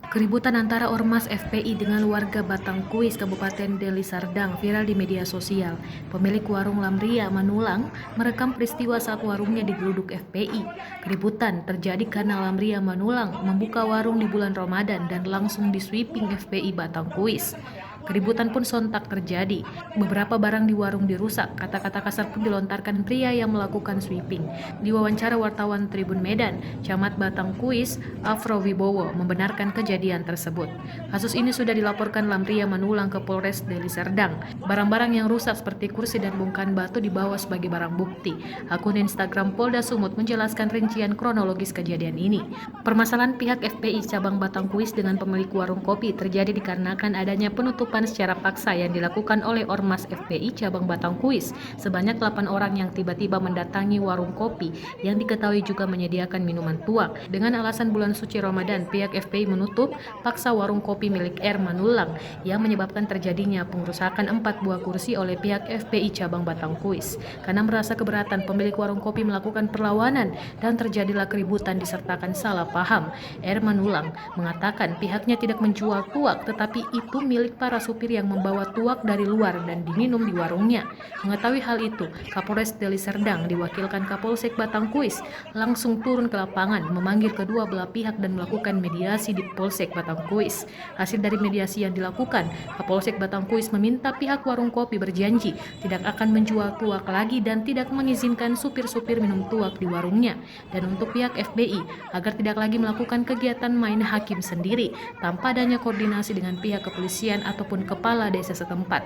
Keributan antara Ormas FPI dengan warga Batangkuis, Kabupaten Deli Serdang viral di media sosial. Pemilik warung Lamria Manulang merekam peristiwa saat warungnya digeruduk FPI. Keributan terjadi karena Lamria Manulang membuka warung di bulan Ramadan dan langsung disweeping FPI Batangkuis. Keributan pun sontak terjadi. Beberapa barang di warung dirusak. Kata-kata kasar pun dilontarkan pria yang melakukan sweeping. Di wawancara wartawan Tribun Medan, Camat Batangkuis, Afro Wibowo, membenarkan kejadian tersebut. Kasus ini sudah dilaporkan Lamria Manulang ke Polres Deli Serdang. Barang-barang yang rusak seperti kursi dan bongkahan batu dibawa sebagai barang bukti. Akun Instagram Polda Sumut menjelaskan rincian kronologis kejadian ini. Permasalahan pihak FPI cabang Batangkuis dengan pemilik warung kopi terjadi dikarenakan adanya penutupan secara paksa yang dilakukan oleh Ormas FPI cabang Batangkuis. Sebanyak 8 orang yang tiba-tiba mendatangi warung kopi yang diketahui juga menyediakan minuman tuak. Dengan alasan bulan suci Ramadan, pihak FPI menutup paksa warung kopi milik R. Manulang yang menyebabkan terjadinya pengerusakan 4 buah kursi oleh pihak FPI cabang Batangkuis. Karena merasa keberatan, pemilik warung kopi melakukan perlawanan dan terjadilah keributan disertakan salah paham. R. Manulang mengatakan pihaknya tidak menjual tuak, tetapi itu milik para supir yang membawa tuak dari luar dan diminum di warungnya. Mengetahui hal itu, Kapolres Deli Serdang diwakilkan Kapolsek Batangkuis langsung turun ke lapangan, memanggil kedua belah pihak dan melakukan mediasi di Polsek Batangkuis. Hasil dari mediasi yang dilakukan, Kapolsek Batangkuis meminta pihak warung kopi berjanji tidak akan menjual tuak lagi dan tidak mengizinkan supir-supir minum tuak di warungnya. Dan untuk pihak FPI agar tidak lagi melakukan kegiatan main hakim sendiri tanpa adanya koordinasi dengan pihak kepolisian ataupun kepala desa setempat.